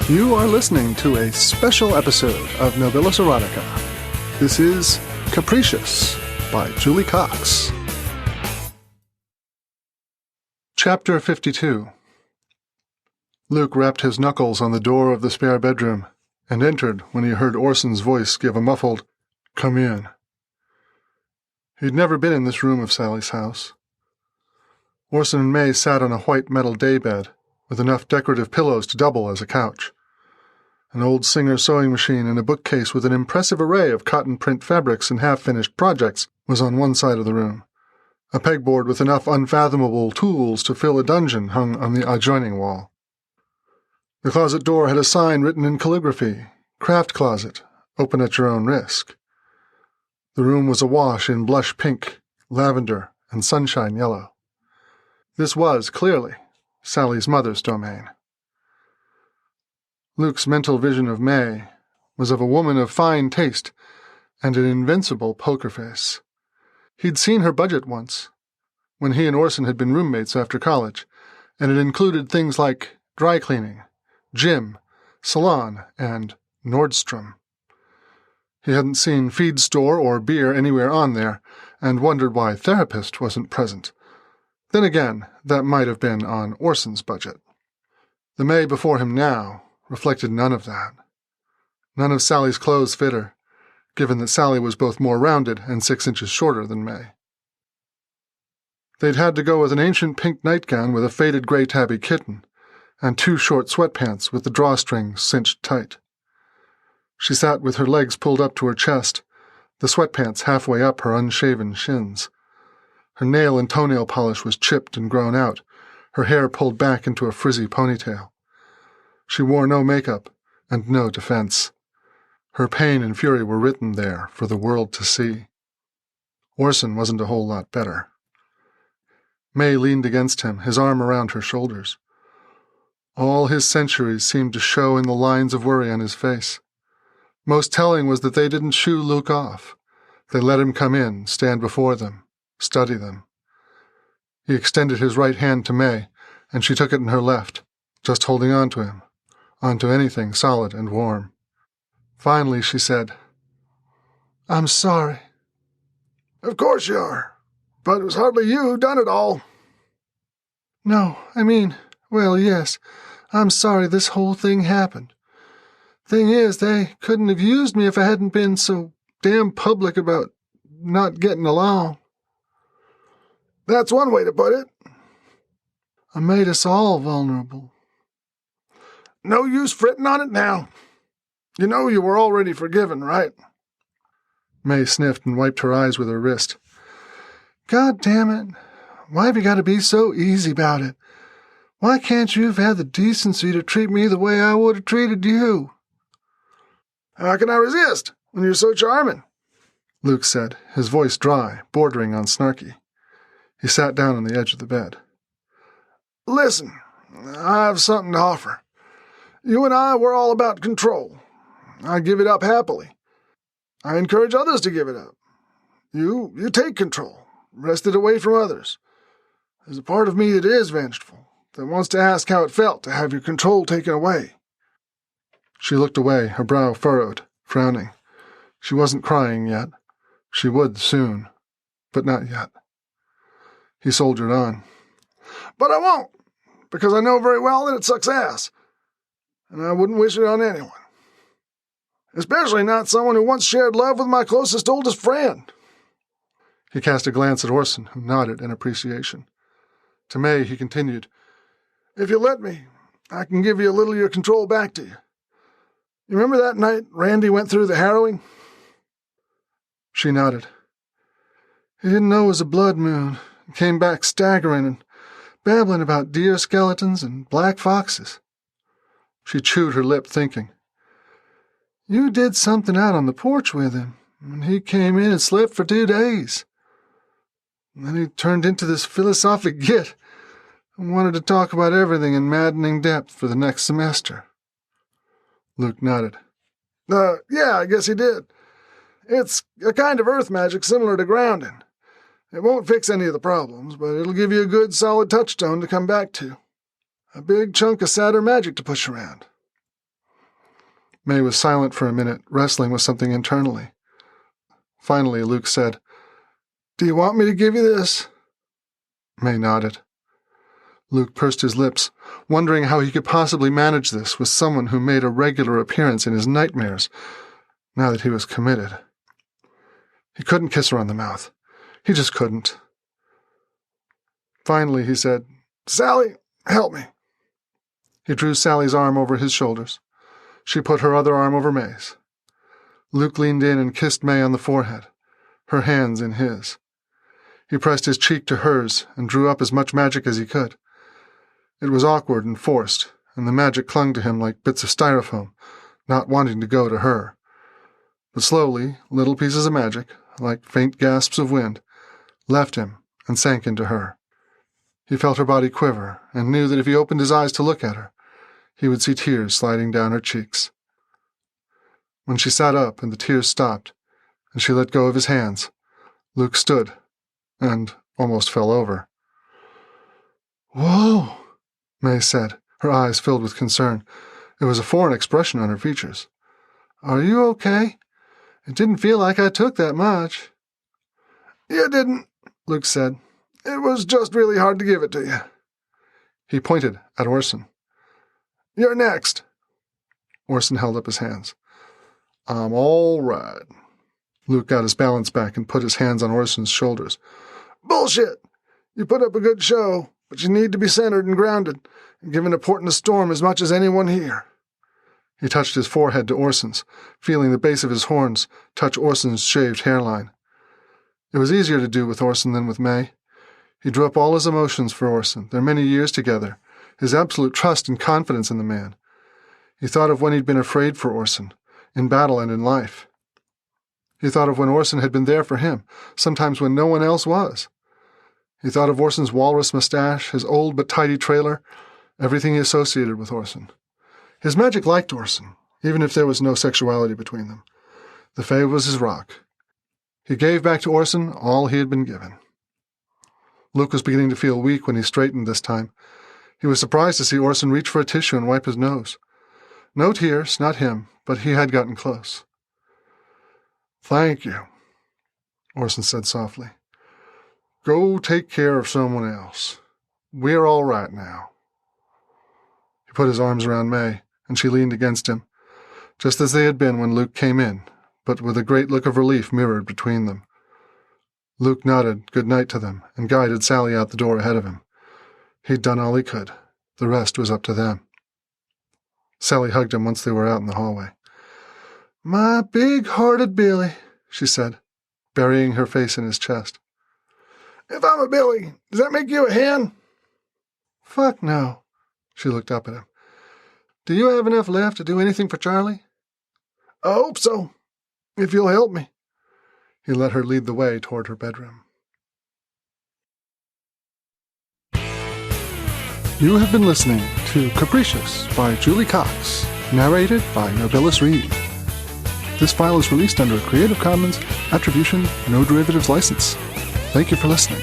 You are listening to a special episode of Nobilis Erotica. This is Capricious by Julie Cox. Chapter 52. Luke rapped his knuckles on the door of the spare bedroom and entered when he heard Orson's voice give a muffled, "Come in." He'd never been in this room of Sally's house. Orson and May sat on a white metal daybed with enough decorative pillows to double as a couch. An old Singer sewing machine and a bookcase with an impressive array of cotton print fabrics and half-finished projects was on one side of the room. A pegboard with enough unfathomable tools to fill a dungeon hung on the adjoining wall. The closet door had a sign written in calligraphy, "Craft Closet, open at your own risk." The room was awash in blush pink, lavender, and sunshine yellow. This was, clearly, Sally's mother's domain. Luke's mental vision of May was of a woman of fine taste and an invincible poker face. He'd seen her budget once, when he and Orson had been roommates after college, and it included things like dry cleaning, gym, salon, and Nordstrom. He hadn't seen feed store or beer anywhere on there, and wondered why therapist wasn't present. Then again, that might have been on Orson's budget. The May before him now reflected none of that. None of Sally's clothes fit her, given that Sally was both more rounded and 6 inches shorter than May. They'd had to go with an ancient pink nightgown with a faded gray tabby kitten, and 2 short sweatpants with the drawstrings cinched tight. She sat with her legs pulled up to her chest, the sweatpants halfway up her unshaven shins. Her nail and toenail polish was chipped and grown out, her hair pulled back into a frizzy ponytail. She wore no makeup and no defense. Her pain and fury were written there for the world to see. Orson wasn't a whole lot better. May leaned against him, his arm around her shoulders. All his centuries seemed to show in the lines of worry on his face. Most telling was that they didn't shoo Luke off. They let him come in, stand before them, study them. He extended his right hand to May, and she took it in her left, just holding on to him, onto anything solid and warm. Finally, she said, "I'm sorry." "Of course you are, but it was hardly you who done it all." "No, I mean, well, yes, I'm sorry this whole thing happened. Thing is, they couldn't have used me if I hadn't been so damn public about not getting along." "That's one way to put it." "I made us all vulnerable." "No use fretting on it now. You know you were already forgiven, right?" May sniffed and wiped her eyes with her wrist. "God damn it. Why have you got to be so easy about it? Why can't you have had the decency to treat me the way I would have treated you?" "How can I resist when you're so charming?" Luke said, his voice dry, bordering on snarky. He sat down on the edge of the bed. "Listen, I have something to offer. You and I, we're all about control. I give it up happily. I encourage others to give it up. You take control, wrest it away from others. There's a part of me that is vengeful, that wants to ask how it felt to have your control taken away." She looked away, her brow furrowed, frowning. She wasn't crying yet. She would soon, but not yet. He soldiered on. "But I won't, because I know very well that it sucks ass, and I wouldn't wish it on anyone. Especially not someone who once shared love with my closest, oldest friend." He cast a glance at Orson, who nodded in appreciation. To May, he continued, "If you let me, I can give you a little of your control back to you. You remember that night Randy went through the harrowing?" She nodded. "He didn't know it was a blood moon, and came back staggering and babbling about deer skeletons and black foxes." She chewed her lip, thinking. "You did something out on the porch with him, and he came in and slept for 2 days. And then he turned into this philosophic git and wanted to talk about everything in maddening depth for the next semester." Luke nodded. Yeah, I guess he did. It's a kind of earth magic similar to grounding. It won't fix any of the problems, but it'll give you a good, solid touchstone to come back to. A big chunk of Saturn magic to push around. May was silent for a minute, wrestling with something internally. Finally, Luke said, "Do you want me to give you this?" May nodded. Luke pursed his lips, wondering how he could possibly manage this with someone who made a regular appearance in his nightmares, now that he was committed. He couldn't kiss her on the mouth. He just couldn't. Finally, he said, "Sally, help me." He drew Sally's arm over his shoulders. She put her other arm over May's. Luke leaned in and kissed May on the forehead, her hands in his. He pressed his cheek to hers and drew up as much magic as he could. It was awkward and forced, and the magic clung to him like bits of styrofoam, not wanting to go to her. But slowly, little pieces of magic, like faint gasps of wind, left him and sank into her. He felt her body quiver and knew that if he opened his eyes to look at her, he would see tears sliding down her cheeks. When she sat up and the tears stopped, and she let go of his hands, Luke stood and almost fell over. "Whoa," May said, her eyes filled with concern. There was a foreign expression on her features. "Are you okay? It didn't feel like I took that much." "You didn't," Luke said. "It was just really hard to give it to you." He pointed at Orson. "You're next." Orson held up his hands. "I'm all right." Luke got his balance back and put his hands on Orson's shoulders. "Bullshit! You put up a good show, but you need to be centered and grounded, and given a port in a storm as much as anyone here." He touched his forehead to Orson's, feeling the base of his horns touch Orson's shaved hairline. It was easier to do with Orson than with May. He drew up all his emotions for Orson, their many years together, his absolute trust and confidence in the man. He thought of when he'd been afraid for Orson, in battle and in life. He thought of when Orson had been there for him, sometimes when no one else was. He thought of Orson's walrus mustache, his old but tidy trailer, everything he associated with Orson. His magic liked Orson, even if there was no sexuality between them. The Fae was his rock. He gave back to Orson all he had been given. Luke was beginning to feel weak when he straightened this time. He was surprised to see Orson reach for a tissue and wipe his nose. No tears, not him, but he had gotten close. "Thank you," Orson said softly. "Go take care of someone else. We're all right now." He put his arms around May, and she leaned against him, just as they had been when Luke came in, but with a great look of relief mirrored between them. Luke nodded good night to them and guided Sally out the door ahead of him. He'd done all he could. The rest was up to them. Sally hugged him once they were out in the hallway. "My big-hearted Billy," she said, burying her face in his chest. "If I'm a Billy, does that make you a hen?" "Fuck no." She looked up at him. "Do you have enough left to do anything for Charlie?" "I hope so, if you'll help me." He let her lead the way toward her bedroom. You have been listening to Capricious by Julie Cox, narrated by Nobilis Reed. This file is released under a Creative Commons Attribution No Derivatives license. Thank you for listening.